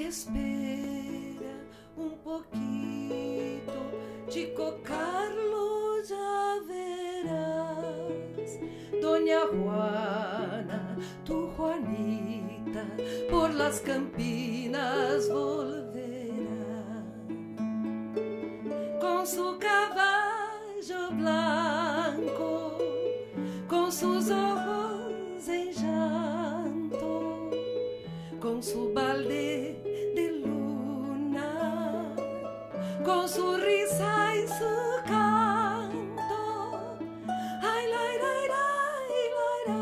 Espera un poquito, chico Carlos, ya verás. Doña Juana, tu Juanita, por las campinas volverá. Con su caballo blanco, con sus ojos en llanto, con su balde con su risa y su canto. Ay, la, la, la, la, la,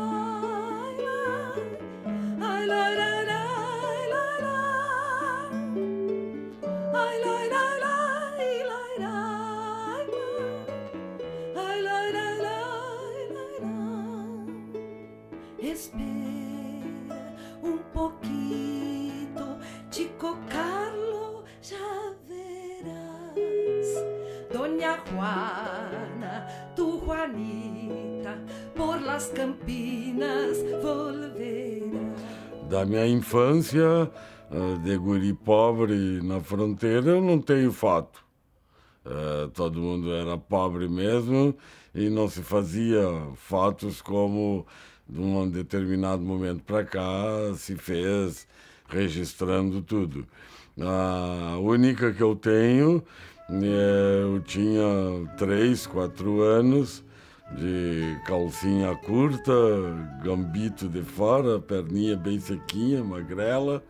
ay, la, la, la, la, ay, la, la, la, la, ay, la, la, la, espera un poquito, chico Carlos, ya Doña Juana, tu Juanita, por las campinas volverá. Da minha infância, de guri pobre na fronteira, eu não tenho foto. Todo mundo era pobre mesmo e não se fazia fotos como de um determinado momento para cá se fez, registrando tudo. A única que eu tenho, eu tinha 3, 4 anos, de calcinha curta, gambito de fora, perninha bem sequinha, magrela,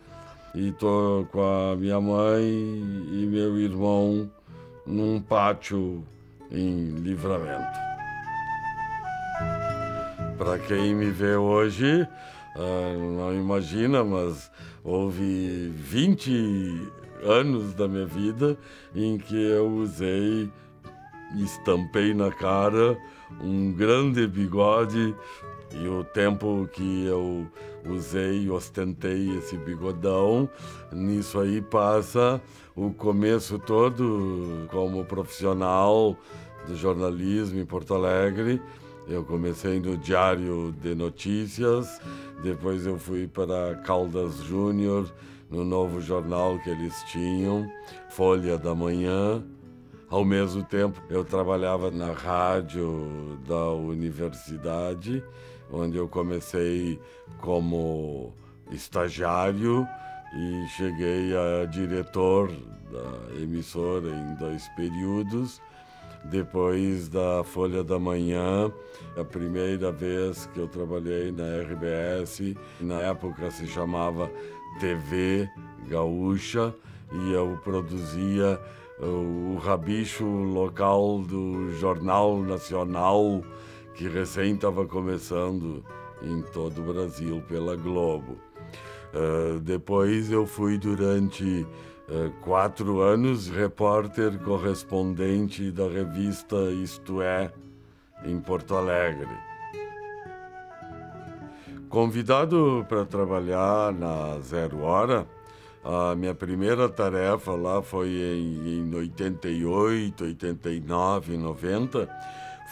e tô com a minha mãe e meu irmão num pátio em Livramento. Para quem me vê hoje, não imagina, mas houve 20 anos da minha vida em que eu usei, estampei na cara um grande bigode, e o tempo que eu usei, ostentei esse bigodão, nisso aí passa o começo todo como profissional do jornalismo em Porto Alegre. Eu comecei no Diário de Notícias, depois eu fui para Caldas Júnior, no novo jornal que eles tinham, Folha da Manhã. Ao mesmo tempo, eu trabalhava na rádio da universidade, onde eu comecei como estagiário e cheguei a diretor da emissora em 2 períodos. Depois da Folha da Manhã, a primeira vez que eu trabalhei na RBS, na época se chamava TV Gaúcha, e eu produzia o rabicho local do Jornal Nacional, que recém estava começando em todo o Brasil pela Globo. Depois eu fui durante 4 anos repórter correspondente da revista Isto É, em Porto Alegre. Convidado para trabalhar na Zero Hora, a minha primeira tarefa lá foi em 88, 89, 90,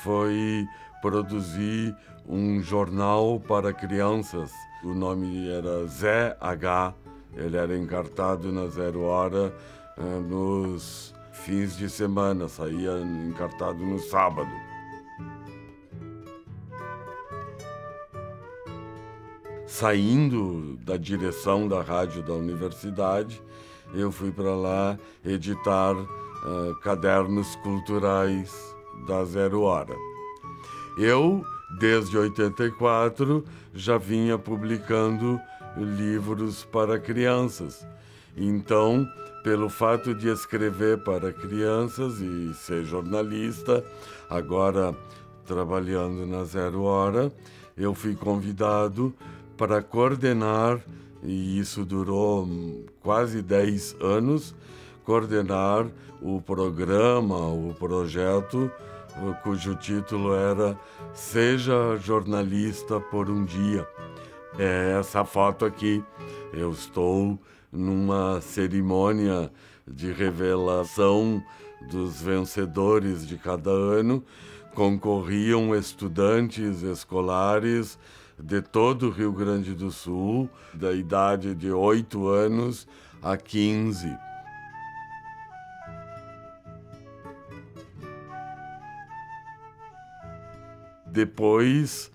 foi produzir um jornal para crianças. O nome era Zé H. Ele era encartado na Zero Hora nos fins de semana, saía encartado no sábado. Saindo da direção da rádio da universidade, eu fui para lá editar cadernos culturais da Zero Hora. Eu, desde 84, já vinha publicando livros para crianças. Então, pelo fato de escrever para crianças e ser jornalista, agora trabalhando na Zero Hora, eu fui convidado para coordenar, e isso durou quase 10 anos, coordenar o programa, o projeto, cujo título era Seja Jornalista por um Dia, É essa foto aqui. Eu estou numa cerimônia de revelação dos vencedores de cada ano. Concorriam estudantes escolares de todo o Rio Grande do Sul, da idade de 8 anos a 15. Depois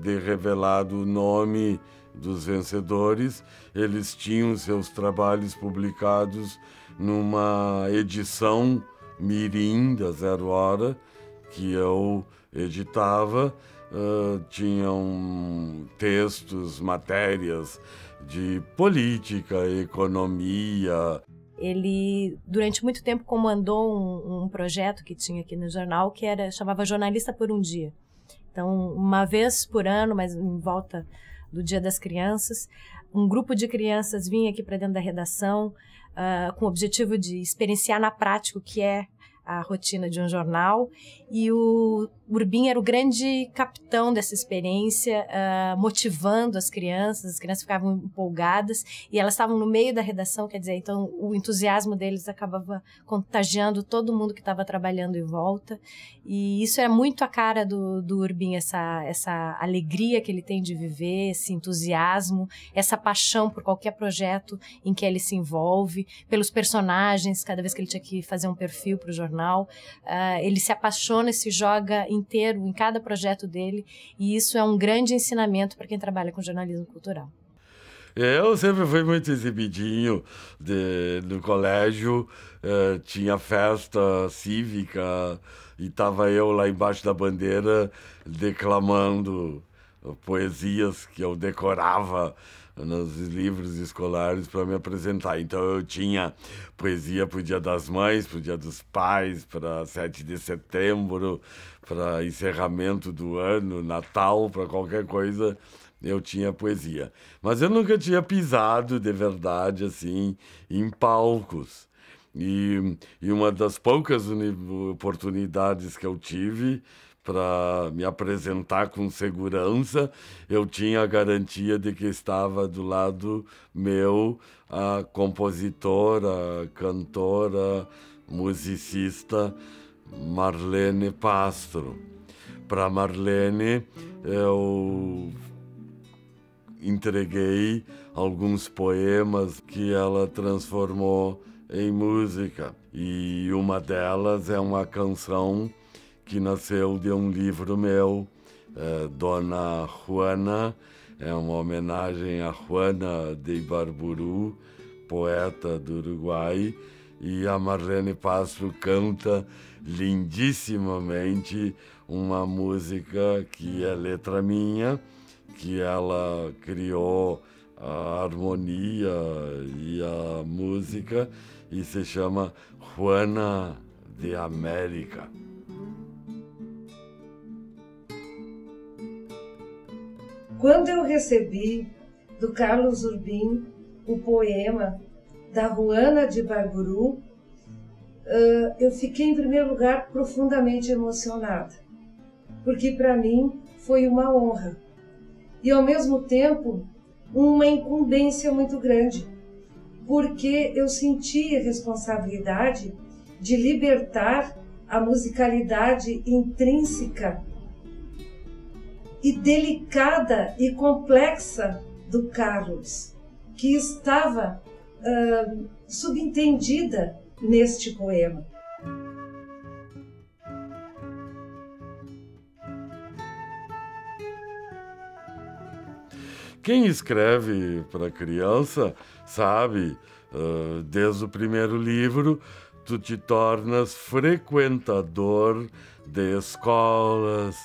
de revelado o nome dos vencedores, eles tinham seus trabalhos publicados numa edição mirim da Zero Hora, que eu editava. Tinham textos, matérias de política, economia. Ele, durante muito tempo, comandou um projeto que tinha aqui no jornal, que chamava Jornalista por um Dia. Então, uma vez por ano, mas em volta do Dia das Crianças, um grupo de crianças vinha aqui para dentro da redação com o objetivo de experienciar na prática o que é a rotina de um jornal, e o Urbim era o grande capitão dessa experiência, motivando as crianças ficavam empolgadas, e elas estavam no meio da redação, quer dizer, então o entusiasmo deles acabava contagiando todo mundo que estava trabalhando em volta, e isso é muito a cara do Urbim, essa alegria que ele tem de viver, esse entusiasmo, essa paixão por qualquer projeto em que ele se envolve, pelos personagens, cada vez que ele tinha que fazer um perfil para o jornal, ele se apaixona e se joga inteiro em cada projeto dele, e isso é um grande ensinamento para quem trabalha com jornalismo cultural. Eu sempre fui muito exibidinho no colégio, tinha festa cívica e estava eu lá embaixo da bandeira declamando poesias que eu decorava nos livros escolares para me apresentar. Então eu tinha poesia para o Dia das Mães, para o Dia dos Pais, para 7 de setembro, para encerramento do ano, Natal, para qualquer coisa eu tinha poesia. Mas eu nunca tinha pisado de verdade assim em palcos. E uma das poucas oportunidades que eu tive para me apresentar com segurança, eu tinha a garantia de que estava do lado meu a compositora, cantora, musicista Marlene Pastro. Para Marlene, eu entreguei alguns poemas que ela transformou em música. E uma delas é uma canção que nasceu de um livro meu, Dona Juana, é uma homenagem a Juana de Ibarburu, poeta do Uruguai, e a Marlene Pastro canta lindissimamente uma música que é letra minha, que ela criou a harmonia e a música, e se chama Juana de América. Quando eu recebi do Carlos Urbim o poema da Juana de Ibarburu, eu fiquei, em primeiro lugar, profundamente emocionada, porque para mim foi uma honra e, ao mesmo tempo, uma incumbência muito grande, porque eu senti a responsabilidade de libertar a musicalidade intrínseca e delicada e complexa do Carlos, que estava subentendida neste poema. Quem escreve para criança sabe, desde o primeiro livro, tu te tornas frequentador de escolas,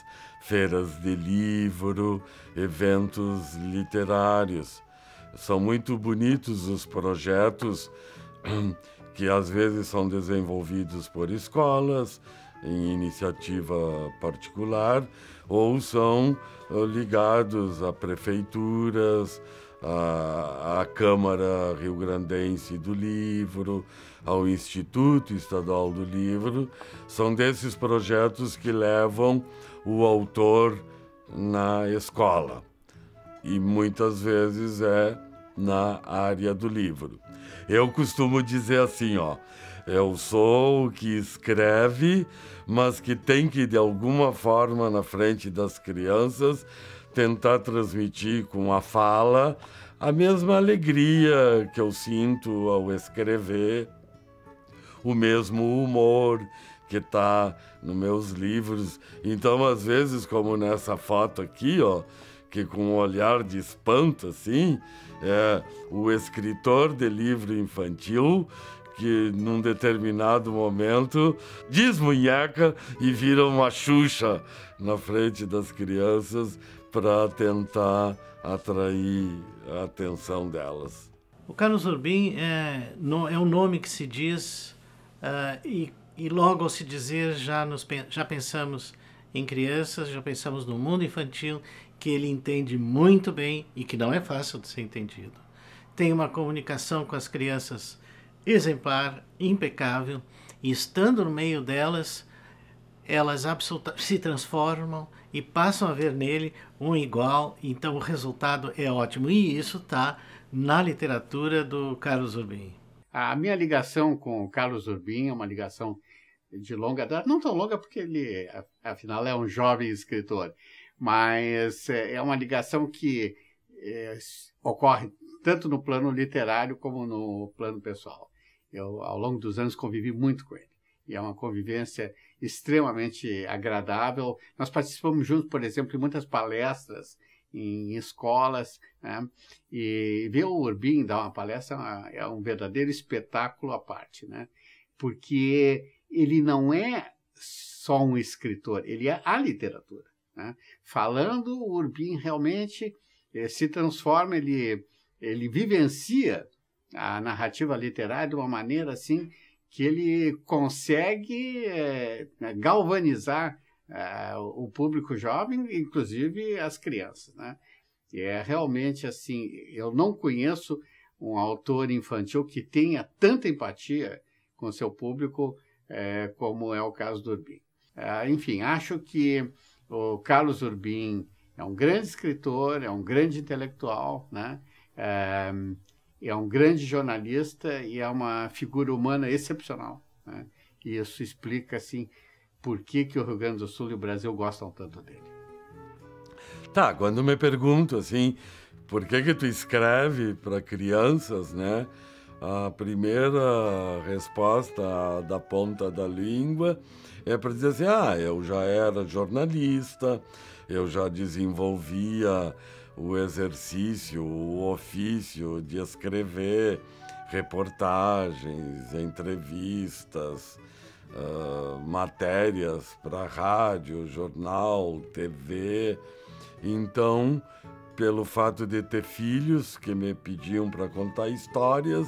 feiras de livro, eventos literários. São muito bonitos os projetos que às vezes são desenvolvidos por escolas, em iniciativa particular, ou são ligados a prefeituras, à Câmara Rio-Grandense do Livro, ao Instituto Estadual do Livro. São desses projetos que levam o autor na escola. e muitas vezes é na área do livro. Eu costumo dizer assim, ó, eu sou o que escreve, mas que tem que, de alguma forma, na frente das crianças, tentar transmitir com a fala a mesma alegria que eu sinto ao escrever, o mesmo humor que está nos meus livros. Então, às vezes, como nessa foto aqui, ó, que com um olhar de espanto, assim, é o escritor de livro infantil que, num determinado momento, desmunheca e vira uma Xuxa na frente das crianças para tentar atrair a atenção delas. O Carlos Urbim é um nome que se diz e logo ao se dizer já pensamos em crianças, já pensamos no mundo infantil, que ele entende muito bem e que não é fácil de ser entendido. Tem uma comunicação com as crianças exemplar, impecável, e estando no meio delas, elas se transformam e passam a ver nele um igual, então o resultado é ótimo. E isso está na literatura do Carlos Urbim. A minha ligação com o Carlos Urbim é uma ligação de longa data, não tão longa porque ele, afinal, é um jovem escritor, mas é uma ligação que ocorre tanto no plano literário como no plano pessoal. Eu, ao longo dos anos, convivi muito com ele. E é uma convivência extremamente agradável. Nós participamos juntos, por exemplo, em muitas palestras em escolas, né? E ver o Urbim dar uma palestra é um verdadeiro espetáculo à parte, né? Porque ele não é só um escritor, ele é a literatura, né? Falando, o Urbim realmente se transforma, ele vivencia a narrativa literária de uma maneira assim que ele consegue galvanizar o público jovem, inclusive as crianças, né? E é realmente assim, eu não conheço um autor infantil que tenha tanta empatia com seu público como é o caso do Urbim. Enfim, acho que o Carlos Urbim é um grande escritor, é um grande intelectual, né? É um grande jornalista e é uma figura humana excepcional, né? E isso explica, assim, por que o Rio Grande do Sul e o Brasil gostam tanto dele. Tá, quando me pergunto, assim, por que tu escreve para crianças, né? A primeira resposta da ponta da língua é para dizer assim, eu já era jornalista, eu já desenvolvia o exercício, o ofício de escrever reportagens, entrevistas, matérias para rádio, jornal, TV. Então, pelo fato de ter filhos que me pediam para contar histórias,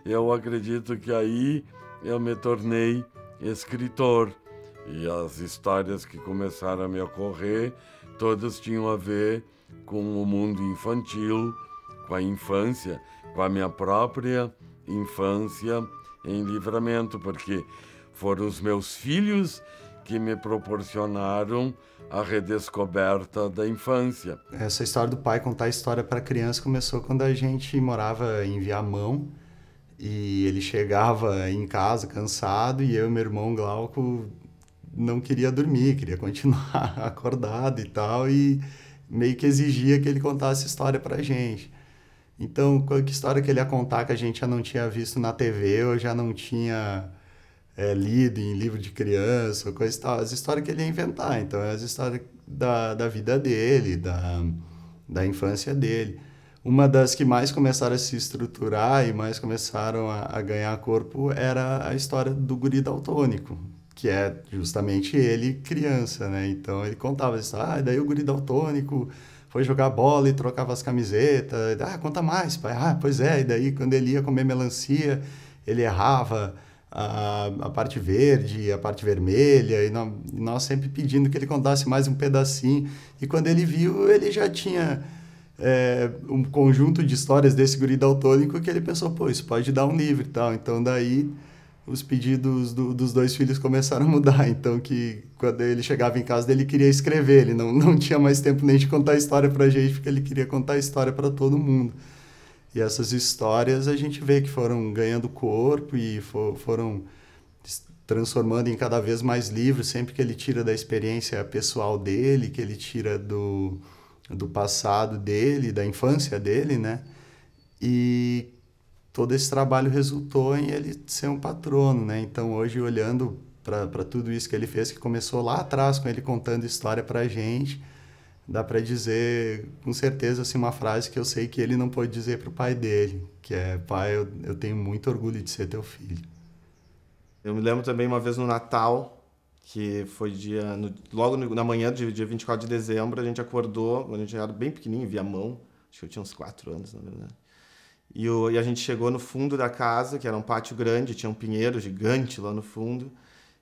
eu acredito que aí eu me tornei escritor. E as histórias que começaram a me ocorrer, todas tinham a ver com o mundo infantil, com a infância, com a minha própria infância em Livramento, porque foram os meus filhos que me proporcionaram a redescoberta da infância. Essa história do pai contar história para criança começou quando a gente morava em Viamão e ele chegava em casa cansado e eu e meu irmão Glauco não queria dormir, queria continuar acordado e tal, e meio que exigia que ele contasse história pra gente. Então, que história que ele ia contar que a gente já não tinha visto na TV ou já não tinha lido em livro de criança, coisa e tal, as histórias que ele ia inventar. Então, as histórias da vida dele, da infância dele. Uma das que mais começaram a se estruturar e mais começaram a ganhar corpo era a história do guri daltônico, que é justamente ele criança, né? Então ele contava isso, daí o guri daltônico foi jogar bola e trocava as camisetas, conta mais, pai, pois é, e daí quando ele ia comer melancia, ele errava a parte verde, a parte vermelha, e nós sempre pedindo que ele contasse mais um pedacinho, e quando ele viu, ele já tinha um conjunto de histórias desse guri daltônico que ele pensou, isso pode dar um livro e tal, então daí os pedidos dos 2 filhos começaram a mudar. Então, que quando ele chegava em casa, ele queria escrever. Ele não tinha mais tempo nem de contar a história pra gente, porque ele queria contar a história para todo mundo. E essas histórias a gente vê que foram ganhando corpo e foram transformando em cada vez mais livros, sempre que ele tira da experiência pessoal dele, que ele tira do passado dele, da infância dele, né? E todo esse trabalho resultou em ele ser um patrono, né? Então, hoje, olhando para tudo isso que ele fez, que começou lá atrás com ele contando história para a gente, dá para dizer com certeza assim, uma frase que eu sei que ele não pôde dizer para o pai dele, que é: pai, eu tenho muito orgulho de ser teu filho. Eu me lembro também uma vez no Natal, que foi logo na manhã do dia 24 de dezembro, a gente acordou, a gente era bem pequenininho, via mão, acho que eu tinha uns 4 anos, na verdade. E a gente chegou no fundo da casa, que era um pátio grande, tinha um pinheiro gigante lá no fundo,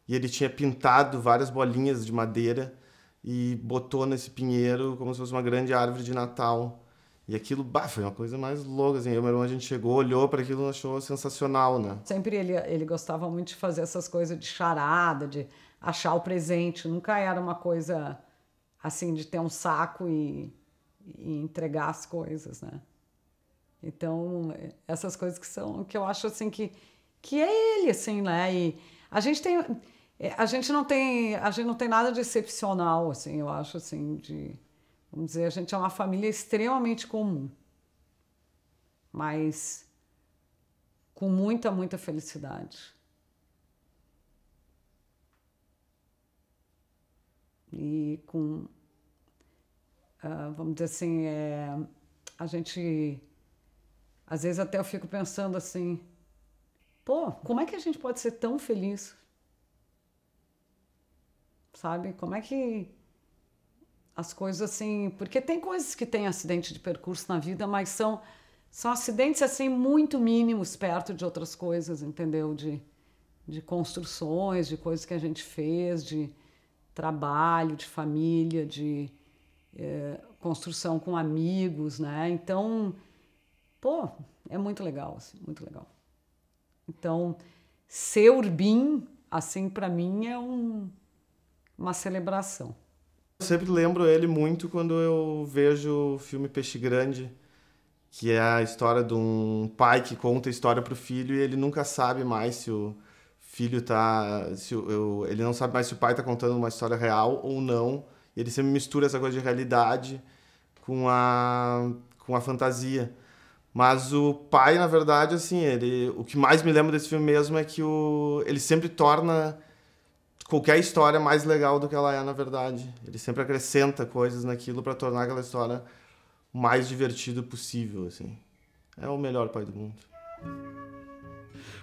e ele tinha pintado várias bolinhas de madeira e botou nesse pinheiro como se fosse uma grande árvore de Natal. E aquilo, foi uma coisa mais louca, assim. Eu e meu irmão, a gente chegou, olhou para aquilo e achou sensacional, né? Sempre ele gostava muito de fazer essas coisas de charada, de achar o presente. Nunca era uma coisa, assim, de ter um saco e entregar as coisas, né? Então, essas coisas que eu acho, assim, que é ele, assim, né? E a gente não tem nada de excepcional, assim, eu acho, assim, vamos dizer, a gente é uma família extremamente comum, mas com muita, muita felicidade. E vamos dizer assim, a gente, às vezes até eu fico pensando assim, como é que a gente pode ser tão feliz? Sabe? Como é que as coisas assim... Porque tem coisas que têm acidente de percurso na vida, mas são acidentes assim muito mínimos perto de outras coisas, entendeu? De construções, de coisas que a gente fez, de trabalho, de família, de construção com amigos, né? Então, é muito legal, assim, muito legal. Então, ser Urbim, assim, para mim é uma celebração. Eu sempre lembro ele muito quando eu vejo o filme Peixe Grande, que é a história de um pai que conta a história para o filho e ele nunca sabe mais se o filho ele não sabe mais se o pai está contando uma história real ou não. E ele sempre mistura essa coisa de realidade com a fantasia. Mas o pai, na verdade, assim, o que mais me lembra desse filme mesmo é que ele sempre torna qualquer história mais legal do que ela é, na verdade. Ele sempre acrescenta coisas naquilo para tornar aquela história o mais divertida possível, assim. É o melhor pai do mundo.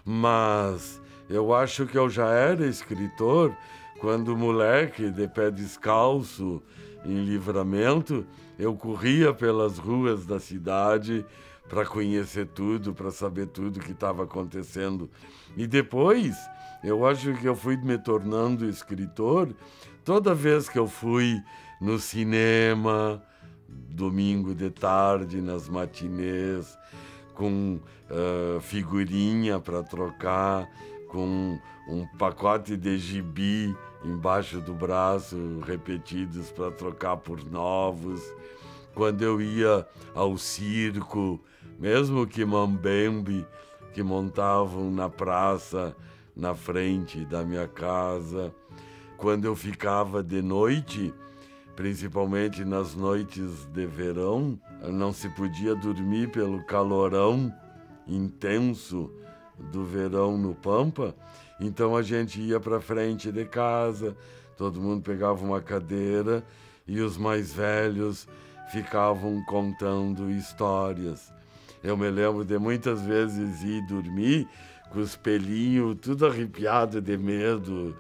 Mas eu acho que eu já era escritor quando moleque, de pé descalço, em Livramento, eu corria pelas ruas da cidade para conhecer tudo, para saber tudo que estava acontecendo. E depois, eu acho que eu fui me tornando escritor toda vez que eu fui no cinema, domingo de tarde, nas matinês, com figurinha para trocar, com um pacote de gibi embaixo do braço, repetidos para trocar por novos. Quando eu ia ao circo, mesmo que mambembe, que montavam na praça, na frente da minha casa. Quando eu ficava de noite, principalmente nas noites de verão, não se podia dormir pelo calorão intenso do verão no Pampa, então a gente ia para frente de casa, todo mundo pegava uma cadeira e os mais velhos ficavam contando histórias. Eu me lembro de muitas vezes ir dormir com os pelinhos tudo arrepiado de medo,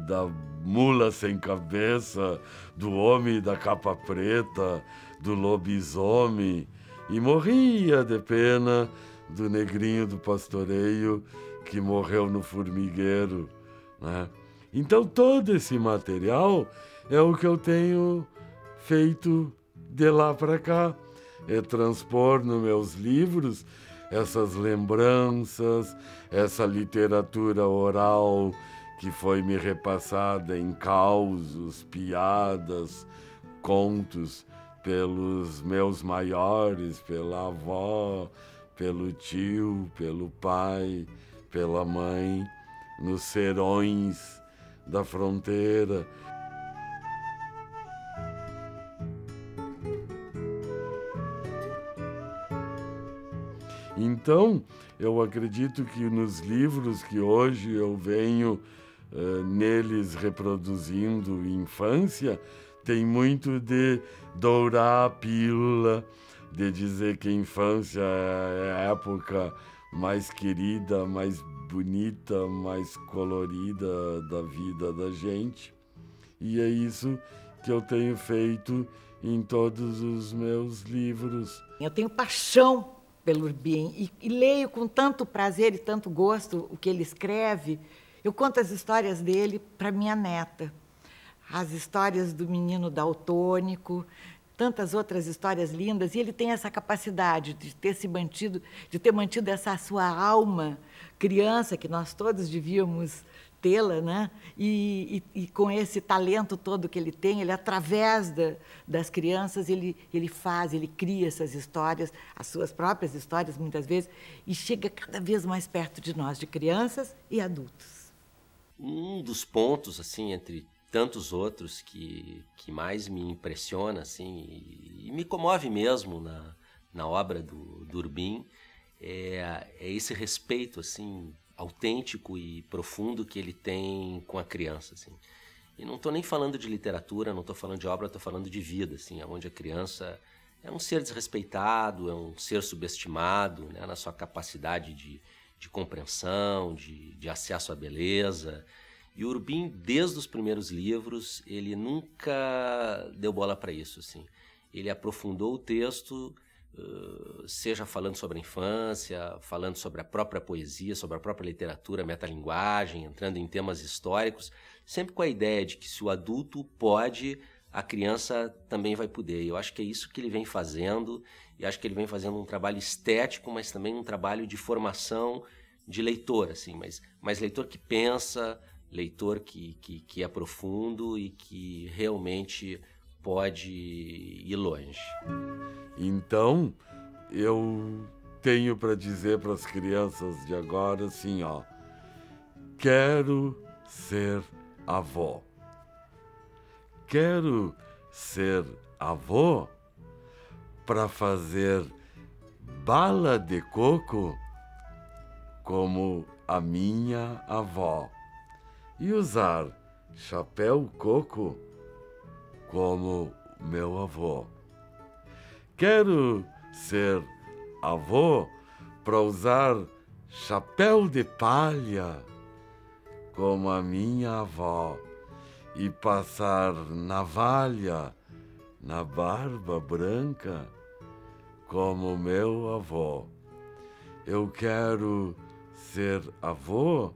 da mula sem cabeça, do homem da capa preta, do lobisomem, e morria de pena do negrinho do pastoreio que morreu no formigueiro, né? Então todo esse material é o que eu tenho feito de lá para cá, é transpor nos meus livros essas lembranças, essa literatura oral que foi me repassada em causos, piadas, contos pelos meus maiores, pela avó, pelo tio, pelo pai, pela mãe, nos serões da fronteira. Então, eu acredito que nos livros que hoje eu venho neles reproduzindo infância, tem muito de dourar a pílula, de dizer que a infância é a época mais querida, mais bonita, mais colorida da vida da gente. E é isso que eu tenho feito em todos os meus livros. Eu tenho paixão pelo Urbim e leio com tanto prazer e tanto gosto o que ele escreve. Eu conto as histórias dele para minha neta. As histórias do menino daltônico, tantas outras histórias lindas. E ele tem essa capacidade de ter mantido essa sua alma criança, que nós todos devíamos tê-la, né? E com esse talento todo que ele tem, ele, através das crianças, ele cria essas histórias, as suas próprias histórias, muitas vezes, e chega cada vez mais perto de nós, de crianças e adultos. Um dos pontos, assim, entre tantos outros que mais me impressiona, assim, e me comove mesmo na obra do Urbim, é esse respeito, assim, autêntico e profundo que ele tem com a criança, assim. E não estou nem falando de literatura, não estou falando de obra, estou falando de vida, assim, onde a criança é um ser desrespeitado, é um ser subestimado, né, na sua capacidade de compreensão, de acesso à beleza. E o Urbim, desde os primeiros livros, ele nunca deu bola para isso, assim. Ele aprofundou o texto, seja falando sobre a infância, falando sobre a própria poesia, sobre a própria literatura, metalinguagem, entrando em temas históricos, sempre com a ideia de que se o adulto pode, a criança também vai poder. E eu acho que é isso que ele vem fazendo, e acho que ele vem fazendo um trabalho estético, mas também um trabalho de formação de leitor, assim, mas leitor que pensa, leitor que é profundo e que realmente pode ir longe. Então, eu tenho para dizer para as crianças de agora assim, ó, quero ser avó. Quero ser avô para fazer bala de coco como a minha avó e usar chapéu coco como meu avô. Quero ser avô para usar chapéu de palha como a minha avó e passar navalha na barba branca como meu avô. Eu quero ser avô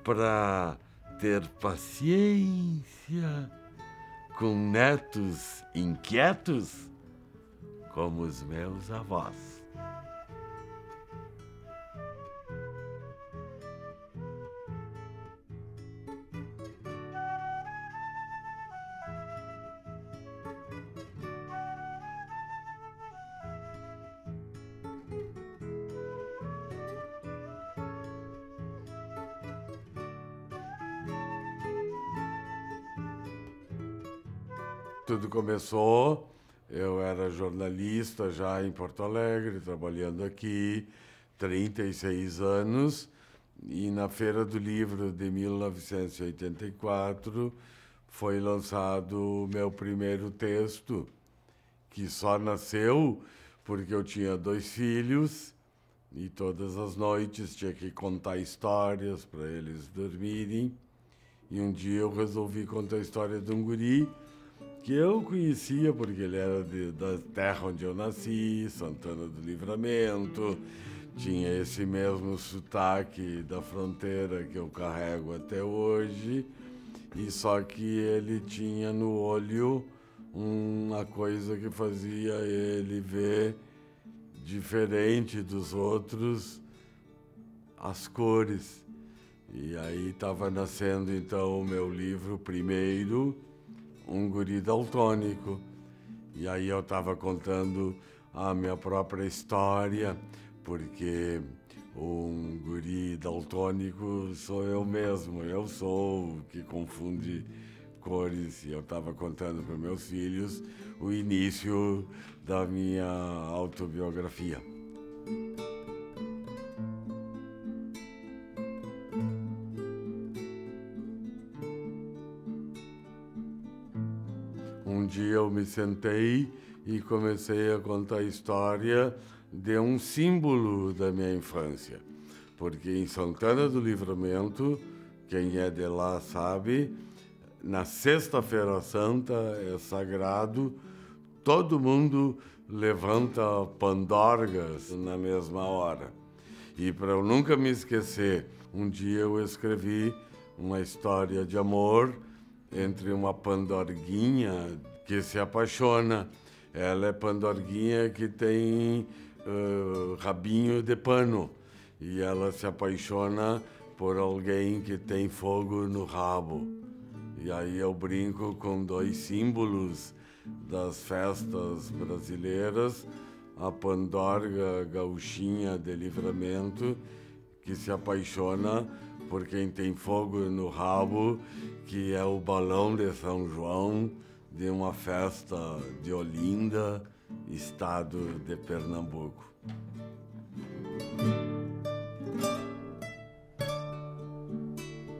para ter paciência com netos inquietos como os meus avós. Tudo começou, eu era jornalista já em Porto Alegre, trabalhando aqui, 36 anos, e na Feira do Livro de 1984 foi lançado o meu primeiro texto, que só nasceu porque eu tinha 2 filhos e todas as noites tinha que contar histórias para eles dormirem. E um dia eu resolvi contar a história de um guri que eu conhecia porque ele era da terra onde eu nasci, Santana do Livramento, tinha esse mesmo sotaque da fronteira que eu carrego até hoje, e só que ele tinha no olho uma coisa que fazia ele ver diferente dos outros, as cores. E aí estava nascendo então o meu livro primeiro, Um Guri Daltônico. E aí eu estava contando a minha própria história, porque um guri daltônico sou eu mesmo, eu sou o que confunde cores. E eu estava contando para meus filhos o início da minha autobiografia. Um dia eu me sentei e comecei a contar a história de um símbolo da minha infância. Porque em Santana do Livramento, quem é de lá sabe, na Sexta-feira Santa é sagrado, todo mundo levanta pandorgas na mesma hora. E para eu nunca me esquecer, um dia eu escrevi uma história de amor entre uma pandorguinha que se apaixona. Ela é pandorguinha que tem rabinho de pano e ela se apaixona por alguém que tem fogo no rabo. E aí eu brinco com dois símbolos das festas brasileiras, a pandorga gauchinha de Livramento, que se apaixona por quem tem fogo no rabo, que é o balão de São João de uma festa de Olinda, estado de Pernambuco.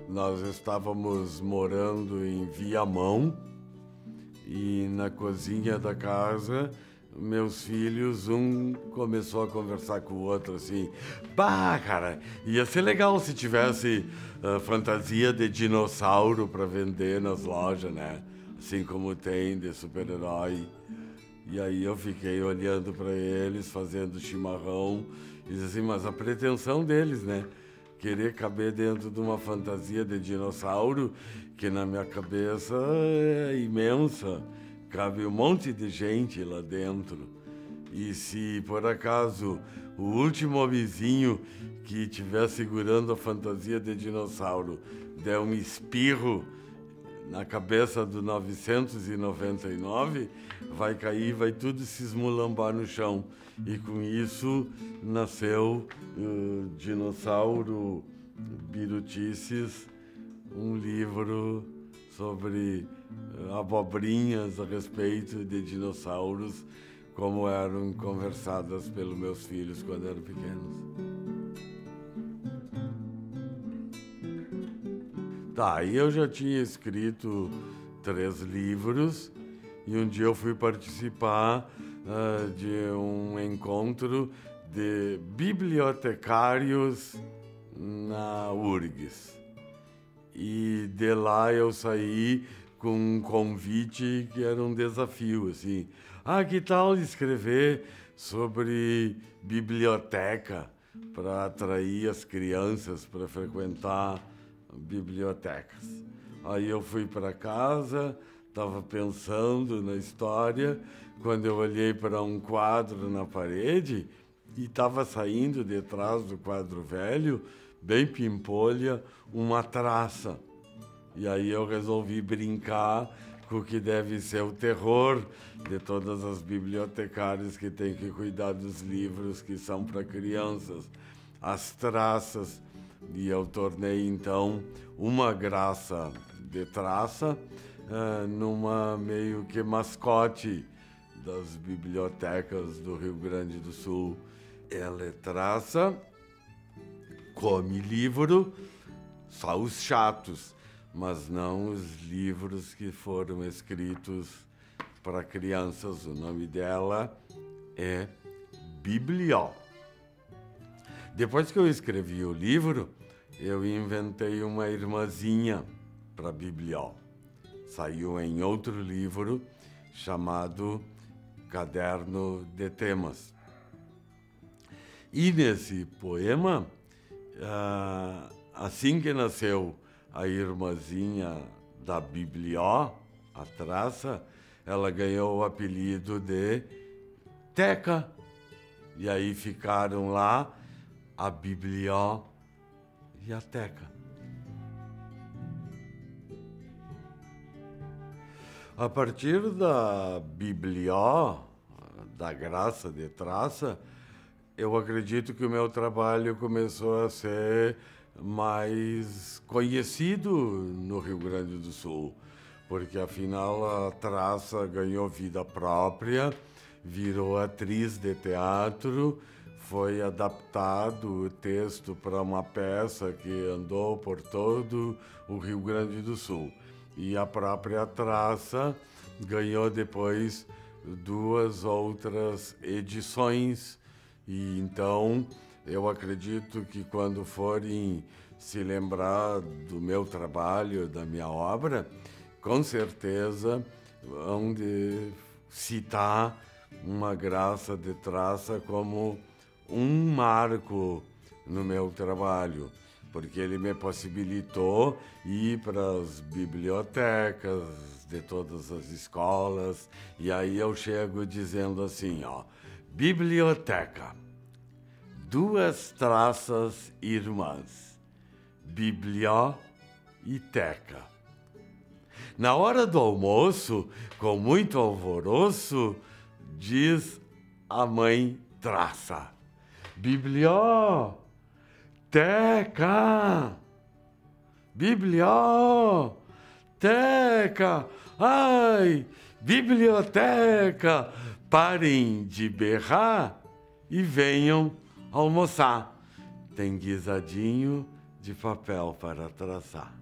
Nós estávamos morando em Viamão e na cozinha da casa meus filhos, um começou a conversar com o outro assim: "Bah, cara, ia ser legal se tivesse fantasia de dinossauro para vender nas lojas, né? Assim como tem de super-herói." E aí eu fiquei olhando para eles, fazendo chimarrão, e disse assim: "Mas a pretensão deles, né? Querer caber dentro de uma fantasia de dinossauro, que na minha cabeça é imensa. Cabe um monte de gente lá dentro. E se por acaso o último vizinho que estiver segurando a fantasia de dinossauro der um espirro na cabeça do 999, vai cair, vai tudo se esmulambar no chão." E com isso nasceu Dinossauro Birutices, um livro sobre abobrinhas a respeito de dinossauros, como eram conversadas pelos meus filhos quando eram pequenos. Tá, aí eu já tinha escrito 3 livros e um dia eu fui participar de um encontro de bibliotecários na URGS. E de lá eu saí com um convite que era um desafio, assim: "Ah, que tal escrever sobre biblioteca para atrair as crianças para frequentar bibliotecas?" Aí eu fui para casa, estava pensando na história, quando eu olhei para um quadro na parede e estava saindo de trás do quadro velho, bem pimpolha, uma traça. E aí eu resolvi brincar com o que deve ser o terror de todas as bibliotecárias que têm que cuidar dos livros que são para crianças, as traças. E eu tornei então uma graça de traça numa meio que mascote das bibliotecas do Rio Grande do Sul. Ela é traça, come livro, só os chatos, mas não os livros que foram escritos para crianças. O nome dela é Biblió. Depois que eu escrevi o livro, eu inventei uma irmãzinha para Biblió. Saiu em outro livro chamado Caderno de Temas. E nesse poema, assim que nasceu a irmãzinha da Biblió, a traça, ela ganhou o apelido de Teca. E aí ficaram lá a biblioteca. A partir da da Graça de Traça, eu acredito que o meu trabalho começou a ser mais conhecido no Rio Grande do Sul, porque afinal a Traça ganhou vida própria, virou atriz de teatro, foi adaptado o texto para uma peça que andou por todo o Rio Grande do Sul. E a própria Traça ganhou depois 2 outras edições. E então eu acredito que quando forem se lembrar do meu trabalho, da minha obra, com certeza vão de citar uma Graça de Traça como um marco no meu trabalho, porque ele me possibilitou ir para as bibliotecas de todas as escolas, e aí eu chego dizendo assim, ó, biblioteca, 2 traças irmãs, biblioteca. Na hora do almoço, com muito alvoroço, diz a mãe Traça, biblioteca, biblioteca, ai, biblioteca, parem de berrar e venham almoçar. Tem guisadinho de papel para traçar.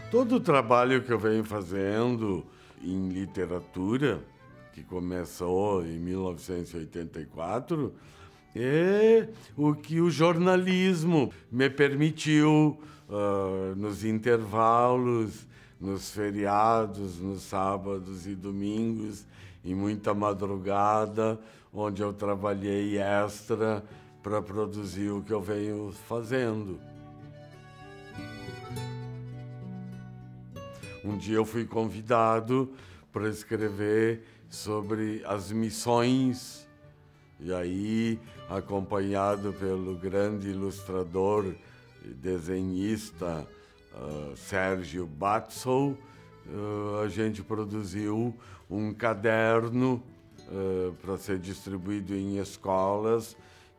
Todo o trabalho que eu venho fazendo em literatura, que começou em 1984, é o que o jornalismo me permitiu nos intervalos, nos feriados, nos sábados e domingos, em muita madrugada, onde eu trabalhei extra para produzir o que eu venho fazendo. Um dia eu fui convidado para escrever sobre as missões, e aí, acompanhado pelo grande ilustrador e desenhista Sérgio Batzel, a gente produziu um caderno para ser distribuído em escolas,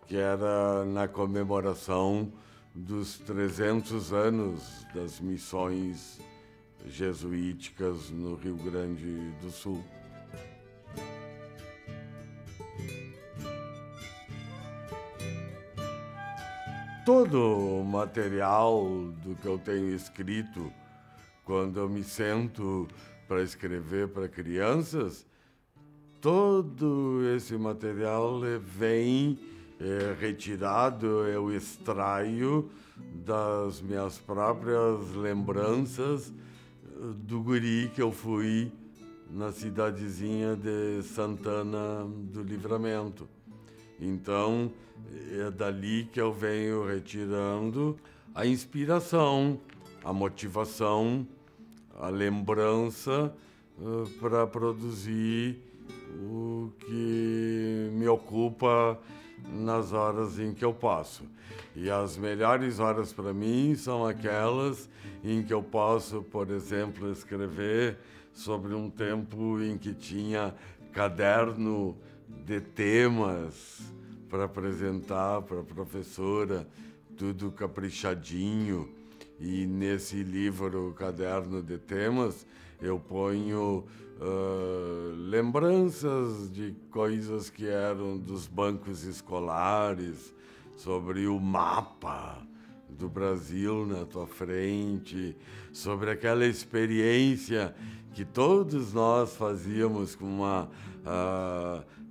que era na comemoração dos 300 anos das missões jesuíticas no Rio Grande do Sul. Todo o material do que eu tenho escrito, quando eu me sento para escrever para crianças, todo esse material vem retirado, eu extraio das minhas próprias lembranças do guri que eu fui na cidadezinha de Santana do Livramento. Então, é dali que eu venho retirando a inspiração, a motivação, a lembrança para produzir o que me ocupa nas horas em que eu posso. E as melhores horas para mim são aquelas em que eu posso, por exemplo, escrever sobre um tempo em que tinha caderno de temas para apresentar para a professora, tudo caprichadinho. E nesse livro, o Caderno de Temas, eu ponho lembranças de coisas que eram dos bancos escolares, sobre o mapa do Brasil na tua frente, sobre aquela experiência que todos nós fazíamos com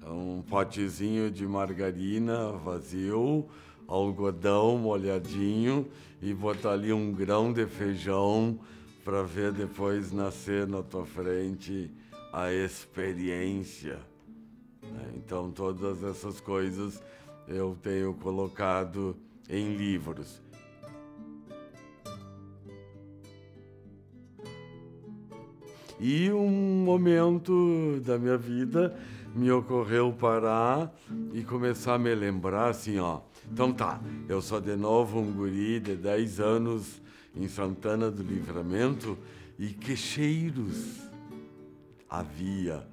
um potezinho de margarina vazio, algodão molhadinho, e botar ali um grão de feijão para ver depois nascer na tua frente a experiência. Então, todas essas coisas eu tenho colocado em livros. E um momento da minha vida me ocorreu parar e começar a me lembrar assim, ó. Então tá, eu sou de novo um guri de 10 anos em Santana do Livramento, e que cheiros havia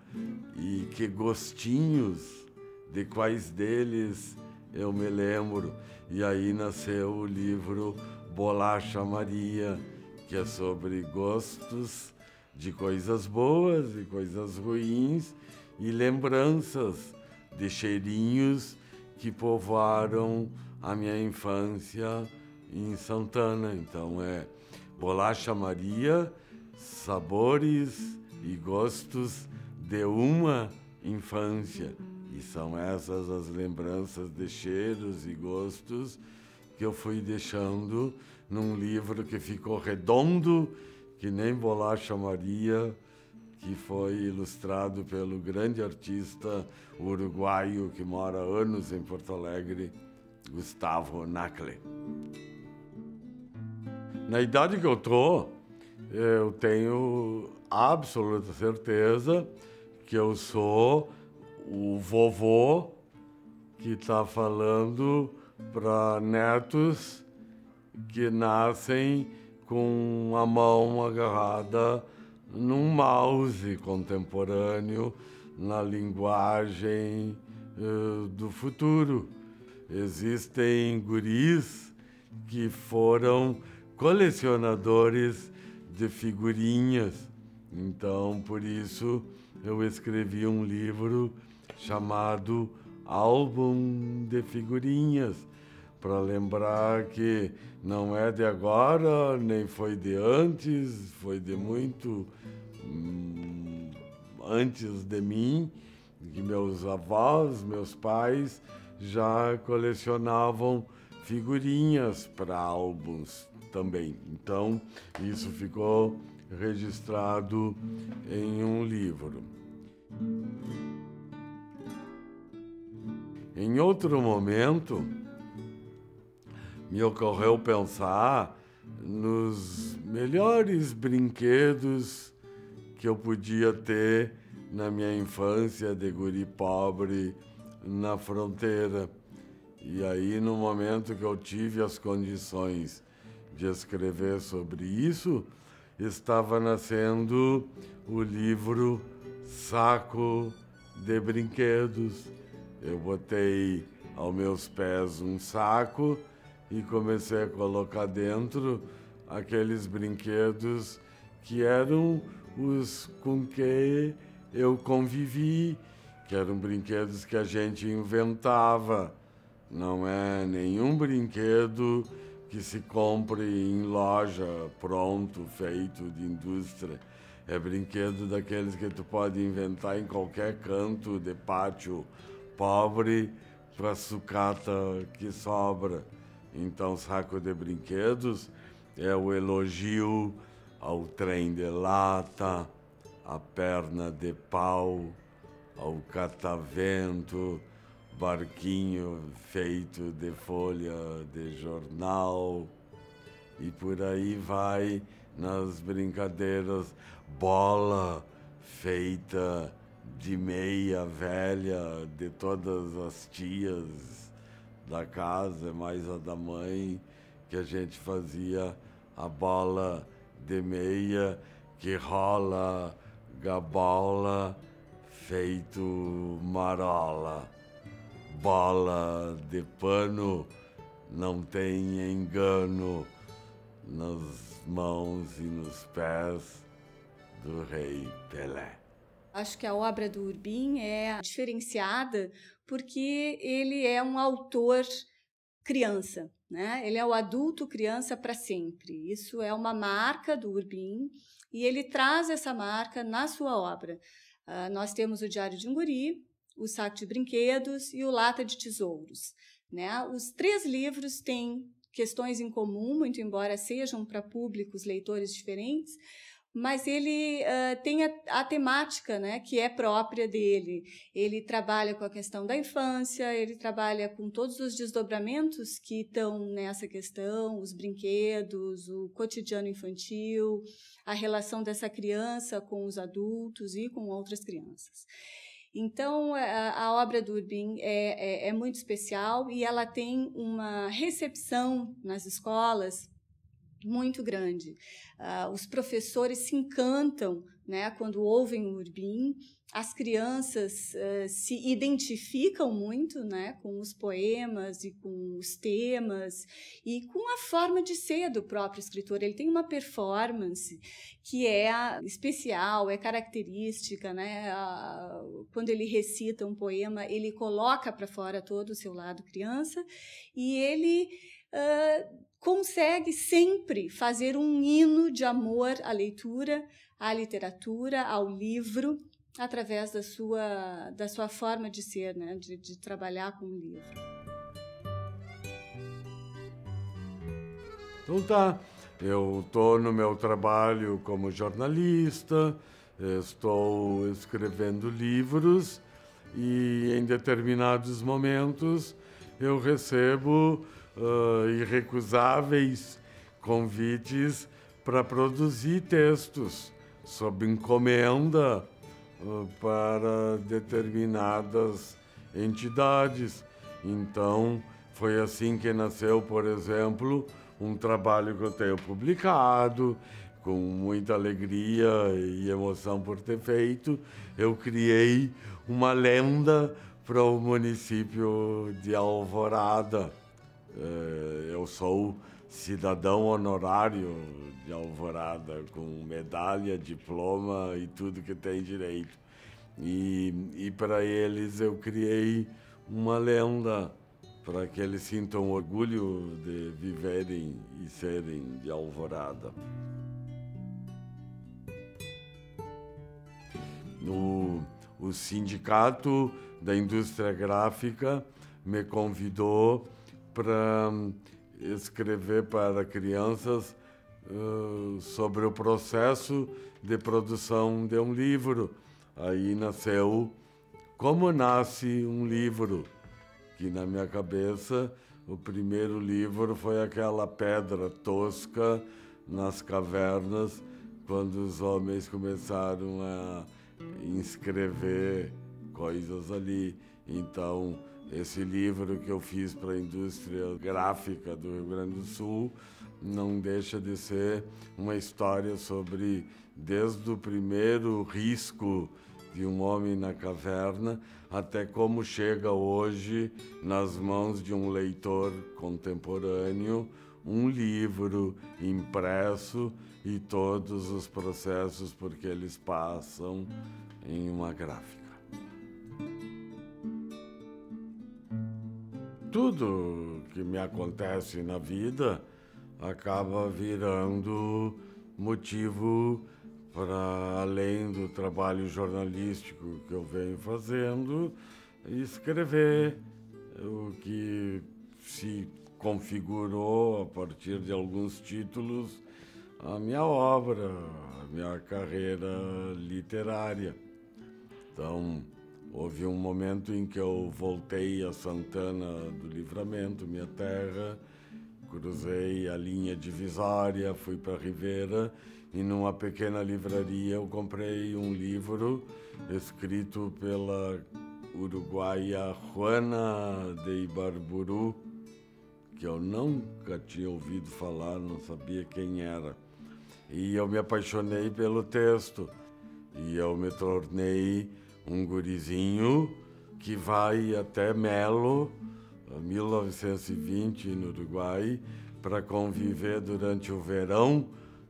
e que gostinhos, de quais deles eu me lembro. E aí nasceu o livro Bolacha Maria, que é sobre gostos de coisas boas e coisas ruins e lembranças de cheirinhos que povoaram a minha infância em Santana. Então é Bolacha Maria, sabores e gostos de uma infância. E são essas as lembranças de cheiros e gostos que eu fui deixando num livro que ficou redondo, que nem Bolacha Maria, que foi ilustrado pelo grande artista uruguaio que mora há anos em Porto Alegre, Gustavo Nacle. Na idade que eu tô, eu tenho absoluta certeza que eu sou o vovô que está falando para netos que nascem com a mão agarrada num mouse contemporâneo, na linguagem do futuro. Existem guris que foram colecionadores de figurinhas. Então, por isso, eu escrevi um livro chamado Álbum de Figurinhas, para lembrar que não é de agora, nem foi de antes, foi de muito antes de mim, que meus avós, meus pais já colecionavam figurinhas para álbuns também. Então, isso ficou registrado em um livro. Em outro momento, me ocorreu pensar nos melhores brinquedos que eu podia ter na minha infância de guri pobre na fronteira. E aí, no momento que eu tive as condições de escrever sobre isso, estava nascendo o livro Saco de Brinquedos. Eu botei aos meus pés um saco e comecei a colocar dentro aqueles brinquedos que eram os com que eu convivi, que eram brinquedos que a gente inventava. Não é nenhum brinquedo que se compre em loja, pronto, feito de indústria. É brinquedo daqueles que tu pode inventar em qualquer canto de pátio pobre para sucata que sobra. Então, Saco de Brinquedos é o elogio ao trem de lata, à perna de pau, ao catavento, barquinho feito de folha de jornal, e por aí vai nas brincadeiras, bola feita de meia velha de todas as tias da casa, mais a da mãe, que a gente fazia a bola de meia que rola gabola feito marola. Bola de pano não tem engano nas mãos e nos pés do rei Pelé. Acho que a obra do Urbim é diferenciada porque ele é um autor criança, né? Ele é o adulto criança para sempre. Isso é uma marca do Urbim e ele traz essa marca na sua obra. Nós temos o Diário de um Guri, o Saco de Brinquedos e o Lata de Tesouros, né? Os 3 livros têm questões em comum, muito embora sejam para públicos, leitores diferentes, mas ele tem a temática, né, que é própria dele. Ele trabalha com a questão da infância, ele trabalha com todos os desdobramentos que estão nessa questão, os brinquedos, o cotidiano infantil, a relação dessa criança com os adultos e com outras crianças. Então, a obra do Urbim é muito especial e ela tem uma recepção nas escolas muito grande. Os professores se encantam, né, quando ouvem o Urbim. As crianças se identificam muito, né, com os poemas e com os temas e com a forma de ser do próprio escritor. Ele tem uma performance que é especial, é característica, né? Quando ele recita um poema, ele coloca para fora todo o seu lado criança e ele consegue sempre fazer um hino de amor à leitura, à literatura, ao livro, através da sua forma de ser, né? de trabalhar com o livro. Então tá, eu estou no meu trabalho como jornalista, estou escrevendo livros e em determinados momentos eu recebo irrecusáveis convites para produzir textos sob encomenda para determinadas entidades. Então, foi assim que nasceu, por exemplo, um trabalho que eu tenho publicado, com muita alegria e emoção por ter feito. Eu criei uma lenda para o município de Alvorada. Eu sou cidadão honorário de Alvorada, com medalha, diploma e tudo que tem direito. E para eles eu criei uma lenda para que eles sintam orgulho de viverem e serem de Alvorada. O Sindicato da Indústria Gráfica me convidou para escrever para crianças sobre o processo de produção de um livro. Aí nasceu Como Nasce um Livro, que na minha cabeça o primeiro livro foi aquela pedra tosca nas cavernas, quando os homens começaram a inscrever coisas ali. Então, esse livro que eu fiz para a indústria gráfica do Rio Grande do Sul não deixa de ser uma história sobre, desde o primeiro risco de um homem na caverna, até como chega hoje nas mãos de um leitor contemporâneo um livro impresso e todos os processos por que eles passam em uma gráfica. Tudo que me acontece na vida acaba virando motivo para, além do trabalho jornalístico que eu venho fazendo, escrever o que se configurou a partir de alguns títulos a minha obra, a minha carreira literária. Então, houve um momento em que eu voltei a Santana do Livramento, minha terra, cruzei a linha divisória, fui para Rivera e numa pequena livraria eu comprei um livro escrito pela uruguaia Juana de Ibarburu, que eu nunca tinha ouvido falar, não sabia quem era. E eu me apaixonei pelo texto e eu me tornei um gurizinho que vai até Melo, 1920, no Uruguai, para conviver durante o verão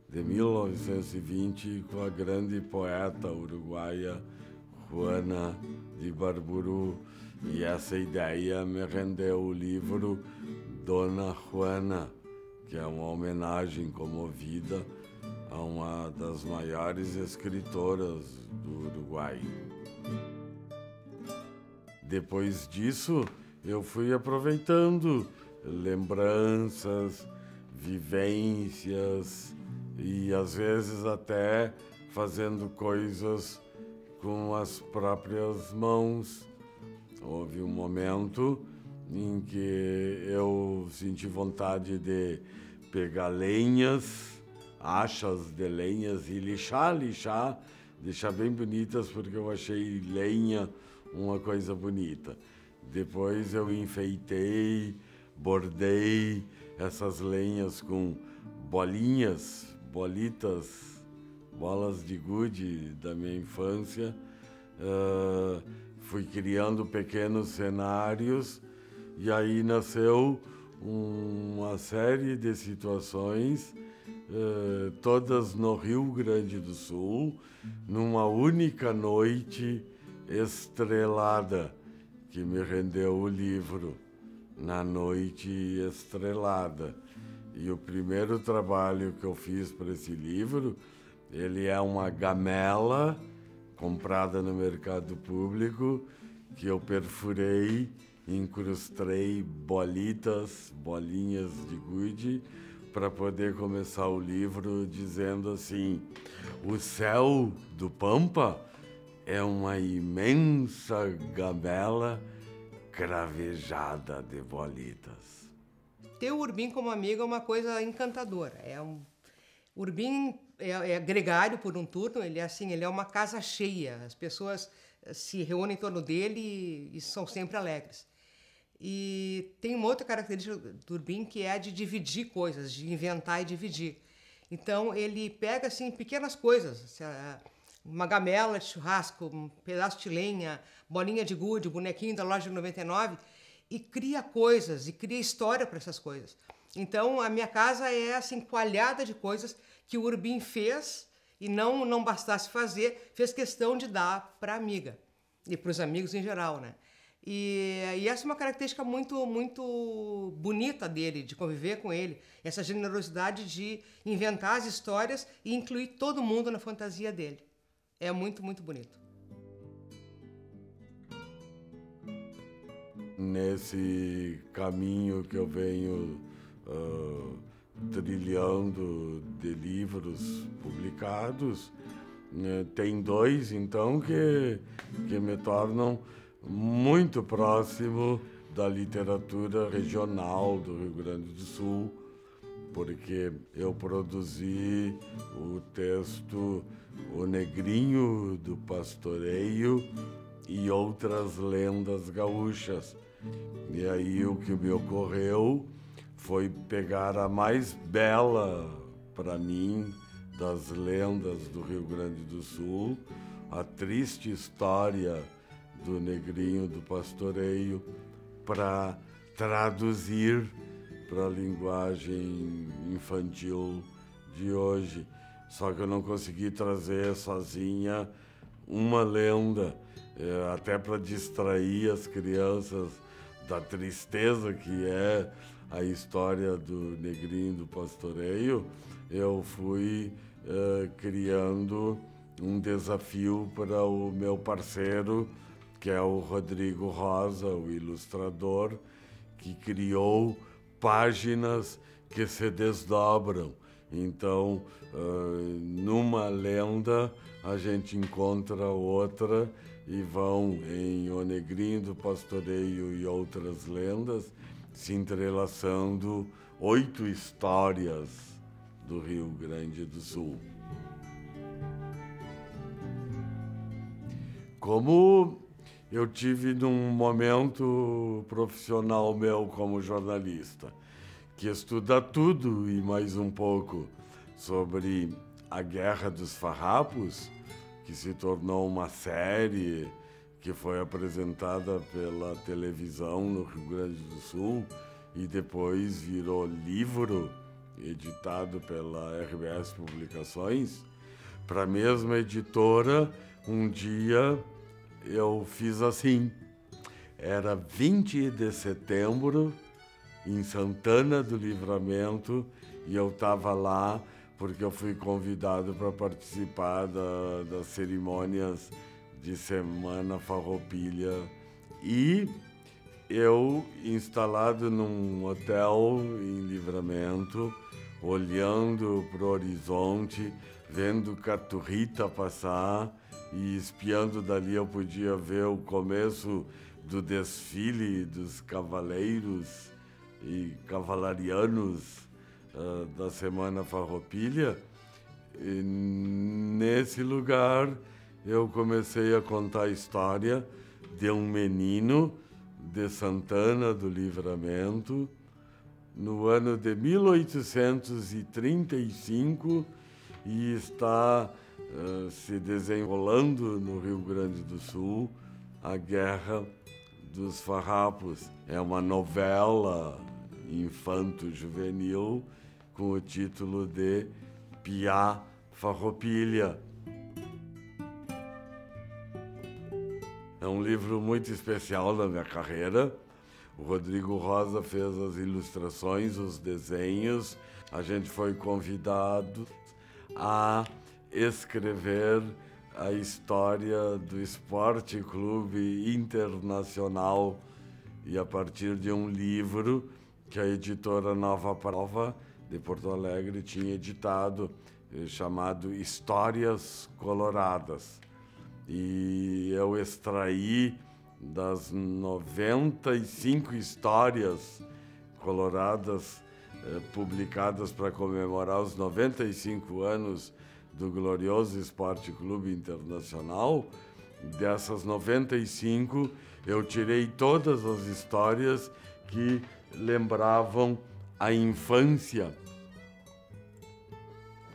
de 1920 com a grande poeta uruguaia Juana de Ibarburu. E essa ideia me rendeu o livro Dona Juana, que é uma homenagem comovida a uma das maiores escritoras do Uruguai. Depois disso, eu fui aproveitando lembranças, vivências e às vezes até fazendo coisas com as próprias mãos. Houve um momento em que eu senti vontade de pegar lenhas, achas de lenhas e lixar, deixar bem bonitas, porque eu achei lenha uma coisa bonita. Depois eu enfeitei, bordei essas lenhas com bolinhas, bolitas, bolas de gude da minha infância. Fui criando pequenos cenários e aí nasceu uma série de situações, todas no Rio Grande do Sul, numa única noite estrelada, que me rendeu o livro, Na Noite Estrelada. E o primeiro trabalho que eu fiz para esse livro, ele é uma gamela comprada no mercado público, que eu perfurei, incrustei bolinhas de gude, para poder começar o livro dizendo assim: o céu do Pampa é uma imensa gamela cravejada de bolitas. Ter o Urbim como amigo é uma coisa encantadora. O Urbim é gregário por um turno, ele é uma casa cheia. As pessoas se reúnem em torno dele e são sempre alegres. E tem uma outra característica do Urbim, que é a de dividir coisas, de inventar e dividir. Então ele pega assim pequenas coisas, uma gamela de churrasco, um pedaço de lenha, bolinha de gude, bonequinho da loja de 99, e cria coisas, e cria história para essas coisas. Então a minha casa é assim coalhada de coisas que o Urbim fez, e não bastasse fazer, fez questão de dar para a amiga e para os amigos em geral, né? E essa é uma característica muito, muito bonita dele, de conviver com ele, essa generosidade de inventar as histórias e incluir todo mundo na fantasia dele. É muito, muito bonito. Nesse caminho que eu venho trilhando de livros publicados, tem dois, então, que me tornam muito próximo da literatura regional do Rio Grande do Sul, porque eu produzi o texto O Negrinho do Pastoreio e Outras Lendas Gaúchas. E aí o que me ocorreu foi pegar a mais bela para mim das lendas do Rio Grande do Sul, a triste história do Negrinho do Pastoreio, para traduzir para a linguagem infantil de hoje. Só que eu não consegui trazer sozinha uma lenda, até para distrair as crianças da tristeza que é a história do Negrinho do Pastoreio. Eu fui criando um desafio para o meu parceiro, que é o Rodrigo Rosa, o ilustrador, que criou páginas que se desdobram. Então, numa lenda, a gente encontra outra e vão em O Negrinho do Pastoreio e Outras Lendas, se entrelaçando 8 histórias do Rio Grande do Sul. Como eu tive num momento profissional meu como jornalista, que estuda tudo e mais um pouco sobre a Guerra dos Farrapos, que se tornou uma série que foi apresentada pela televisão no Rio Grande do Sul e depois virou livro editado pela RBS Publicações. Para a mesma editora, um dia eu fiz assim. Era 20 de setembro, em Santana do Livramento, e eu estava lá porque eu fui convidado para participar das cerimônias de Semana Farroupilha. E eu, instalado num hotel em Livramento, olhando para o horizonte, vendo Caturrita passar, e espiando dali eu podia ver o começo do desfile dos cavaleiros e cavalarianos da Semana Farroupilha. E nesse lugar eu comecei a contar a história de um menino de Santana do Livramento, no ano de 1835, e está se desenrolando no Rio Grande do Sul a Guerra dos Farrapos. É uma novela infanto-juvenil com o título de Piá Farroupilha. É um livro muito especial na minha carreira. O Rodrigo Rosa fez as ilustrações, os desenhos. A gente foi convidado a escrever a história do Esporte Clube Internacional, e a partir de um livro que a editora Nova Prova de Porto Alegre tinha editado, chamado Histórias Coloradas. E eu extraí das 95 histórias coloradas publicadas para comemorar os 95 anos do glorioso Esporte Clube Internacional. Dessas 95, eu tirei todas as histórias que lembravam a infância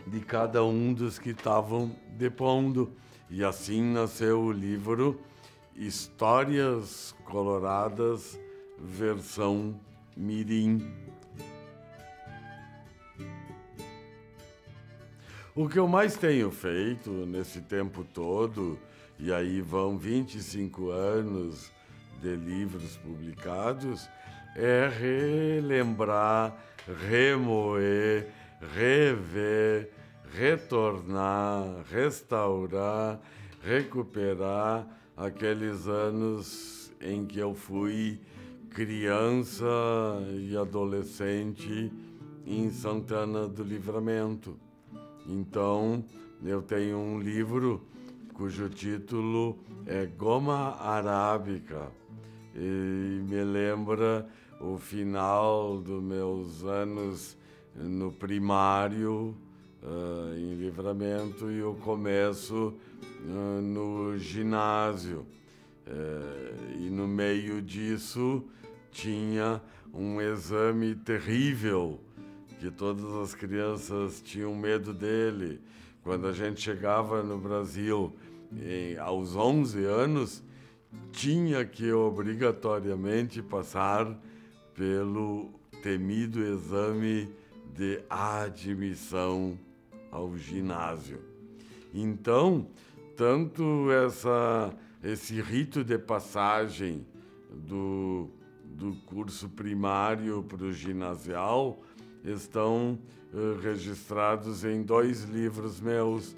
de cada um dos que estavam depondo. E assim nasceu o livro Histórias Coloradas, versão mirim. O que eu mais tenho feito nesse tempo todo, e aí vão 25 anos de livros publicados, é relembrar, remoer, rever, retornar, restaurar, recuperar aqueles anos em que eu fui criança e adolescente em Santana do Livramento. Então, eu tenho um livro cujo título é Goma Arábica, e me lembra o final dos meus anos no primário, em Livramento, e o começo no ginásio. E no meio disso tinha um exame terrível, que todas as crianças tinham medo dele. Quando a gente chegava no Brasil aos 11 anos, tinha que obrigatoriamente passar pelo temido exame de admissão ao ginásio. Então, tanto esse rito de passagem do curso primário para o ginasial estão registrados em 2 livros meus.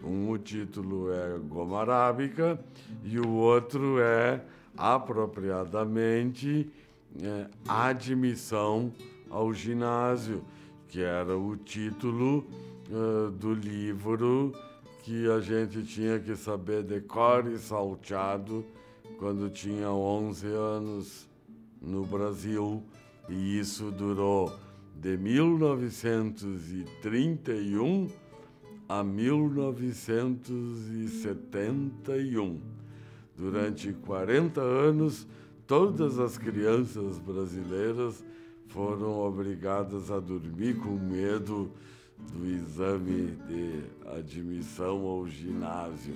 O título é Goma Arábica e o outro é, apropriadamente, Admissão ao Ginásio, que era o título do livro que a gente tinha que saber de cor e salteado quando tinha 11 anos no Brasil. E isso durou de 1931 a 1971. Durante 40 anos, todas as crianças brasileiras foram obrigadas a dormir com medo do exame de admissão ao ginásio.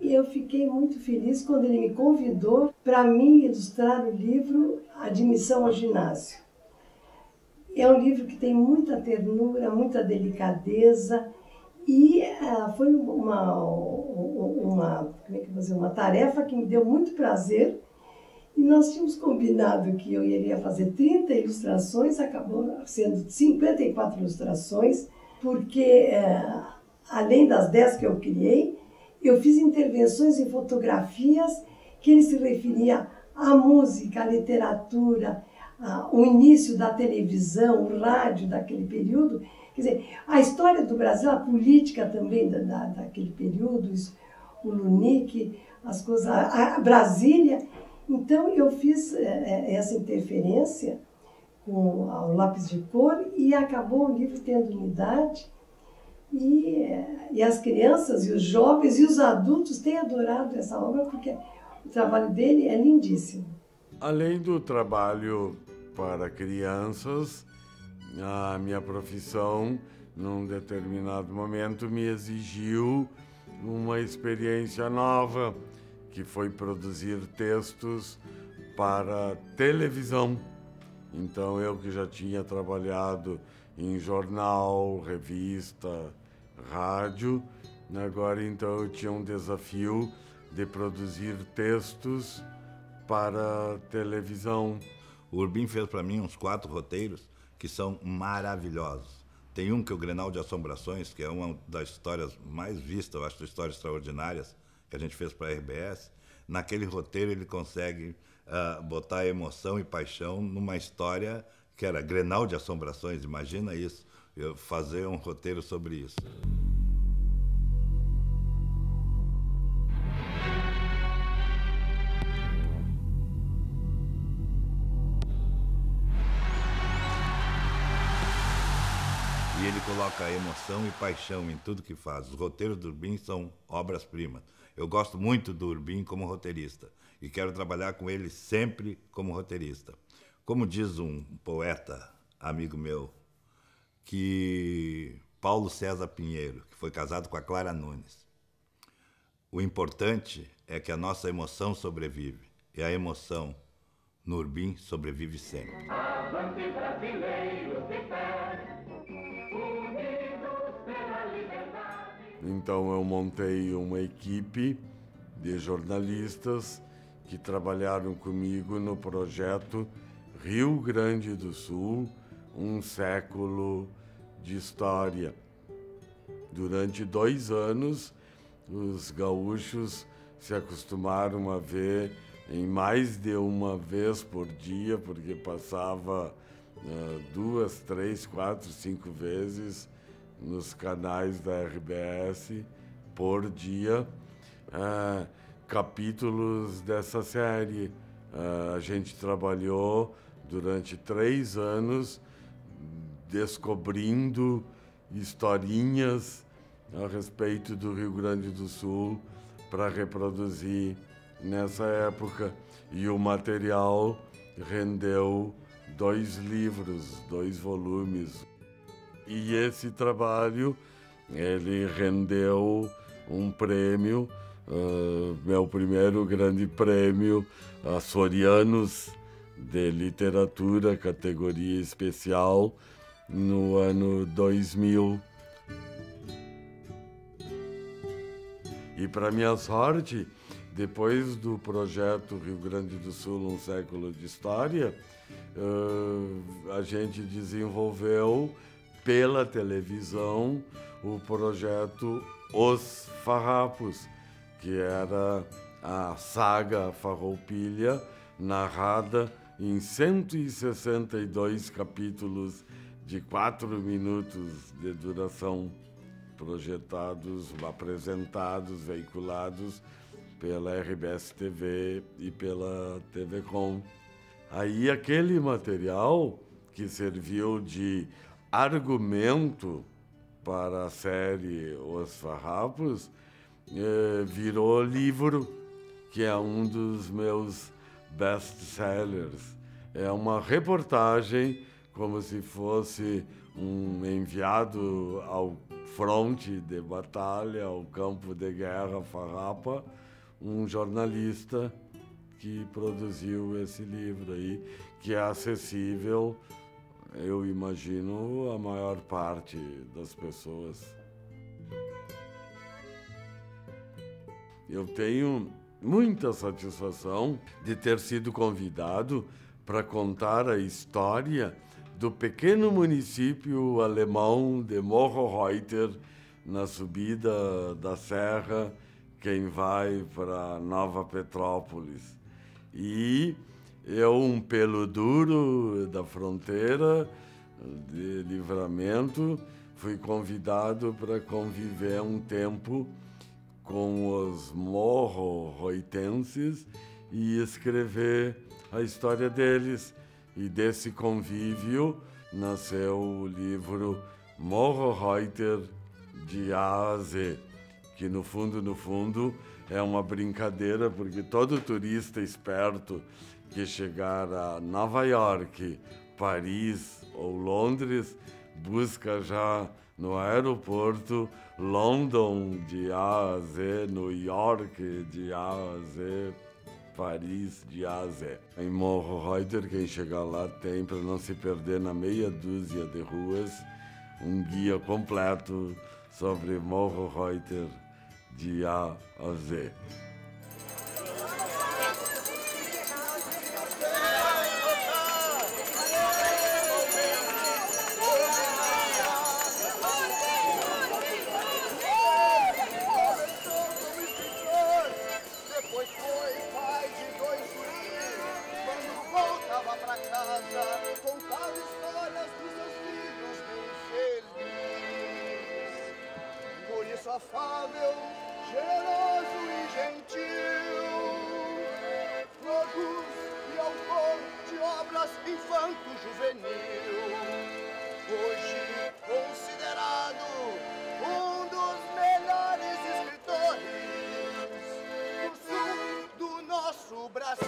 E eu fiquei muito feliz quando ele me convidou para mim ilustrar o livro Admissão ao Ginásio. É um livro que tem muita ternura, muita delicadeza, e foi uma tarefa que me deu muito prazer. E nós tínhamos combinado que eu iria fazer 30 ilustrações, acabou sendo 54 ilustrações, porque além das 10 que eu criei, eu fiz intervenções em fotografias que ele se referia à música, à literatura, o início da televisão, o rádio daquele período. Quer dizer, a história do Brasil, a política também daquele período, o Lunique, as coisas, a Brasília. Então, eu fiz essa interferência com o lápis de cor e acabou o livro tendo unidade. E as crianças e os jovens e os adultos têm adorado essa obra porque o trabalho dele é lindíssimo. Além do trabalho para crianças, a minha profissão, num determinado momento, me exigiu uma experiência nova, que foi produzir textos para televisão. Então, eu que já tinha trabalhado em jornal, revista, rádio, agora então eu tinha um desafio de produzir textos para televisão. O Urbim fez para mim uns 4 roteiros que são maravilhosos. Tem um que é o Grenal de Assombrações, que é uma das histórias mais vistas, eu acho, das histórias extraordinárias que a gente fez para a RBS. Naquele roteiro ele consegue botar emoção e paixão numa história que era Grenal de Assombrações. Imagina isso, eu fazer um roteiro sobre isso. E ele coloca emoção e paixão em tudo que faz. Os roteiros do Urbim são obras-primas. Eu gosto muito do Urbim como roteirista e quero trabalhar com ele sempre como roteirista. Como diz um poeta amigo meu, que Paulo César Pinheiro, que foi casado com a Clara Nunes, o importante é que a nossa emoção sobrevive, e a emoção no Urbim sobrevive sempre. Avante, brasileiros de pé, unidos pela liberdade. Então eu montei uma equipe de jornalistas que trabalharam comigo no projeto Rio Grande do Sul, um século de história. Durante 2 anos, os gaúchos se acostumaram a ver em mais de uma vez por dia, porque passava 2, 3, 4, 5 vezes nos canais da RBS por dia, capítulos dessa série. A gente trabalhou durante 3 anos descobrindo historinhas a respeito do Rio Grande do Sul para reproduzir nessa época. E o material rendeu 2 livros, 2 volumes. E esse trabalho, ele rendeu um prêmio, meu primeiro grande prêmio, Açorianos de Literatura, categoria especial, no ano 2000. E, para minha sorte, depois do projeto Rio Grande do Sul, um século de história, a gente desenvolveu pela televisão o projeto Os Farrapos, que era a saga Farroupilha, narrada em 162 capítulos de 4 minutos de duração, projetados, apresentados, veiculados pela RBS TV e pela TV Com. Aí aquele material que serviu de argumento para a série Os Farrapos virou livro, que é um dos meus best-sellers. É uma reportagem como se fosse um enviado ao fronte de batalha, ao campo de guerra Farrapa, um jornalista que produziu esse livro aí, que é acessível, eu imagino, a maior parte das pessoas. Eu tenho muita satisfação de ter sido convidado para contar a história do pequeno município alemão de Morro-Reuter, na subida da serra, quem vai para Nova Petrópolis. E Eu, um pelo duro da fronteira de Livramento, fui convidado para conviver um tempo com os morro-roitenses e escrever a história deles. E desse convívio nasceu o livro Morro Reuter de A a Z, que no fundo é uma brincadeira, porque todo turista esperto que chegar a Nova York, Paris ou Londres busca já no aeroporto London de A a Z, New York de A a Z, Paris de A a Z. Em Morro Reuter, quem chegar lá tem, para não se perder na meia dúzia de ruas, um guia completo sobre Morro Reuter de A a Z. Afável, generoso e gentil, produz e autor de obras infanto-juvenil, hoje considerado um dos melhores escritores do sul do nosso Brasil.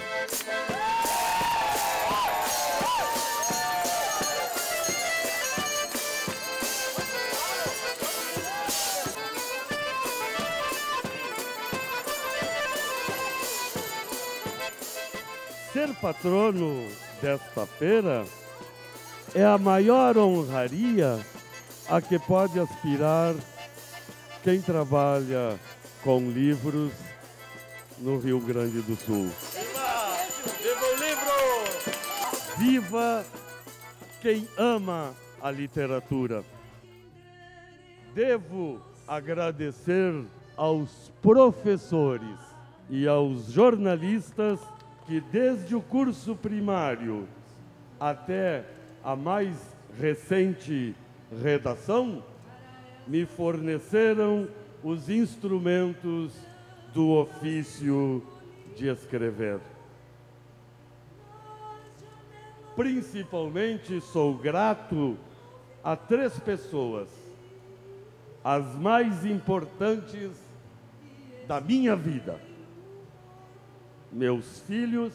Ser patrono desta feira é a maior honraria a que pode aspirar quem trabalha com livros no Rio Grande do Sul. Viva! Viva o livro! Viva quem ama a literatura! Devo agradecer aos professores e aos jornalistas que desde o curso primário até a mais recente redação me forneceram os instrumentos do ofício de escrever. Principalmente sou grato a 3 pessoas, as mais importantes da minha vida. Meus filhos,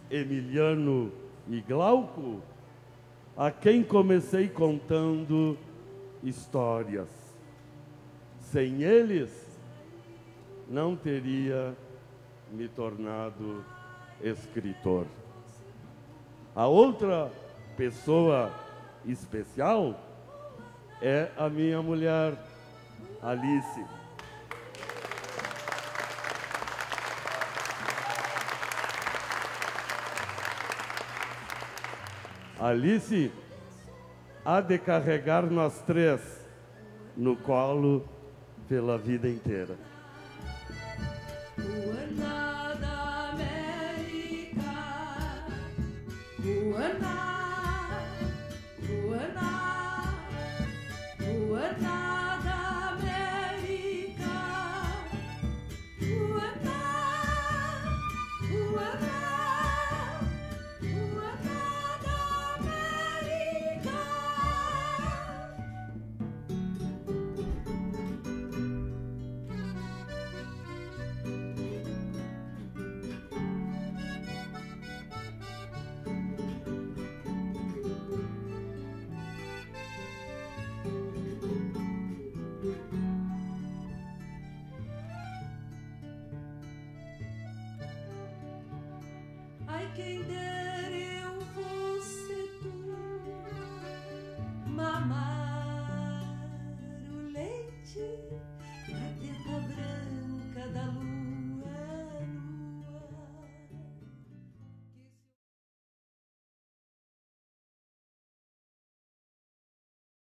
Emiliano e Glauco, a quem comecei contando histórias. Sem eles, não teria me tornado escritor. A outra pessoa especial é a minha mulher, Alice. Alice há de carregar nós 3 no colo pela vida inteira. Buena da América, buena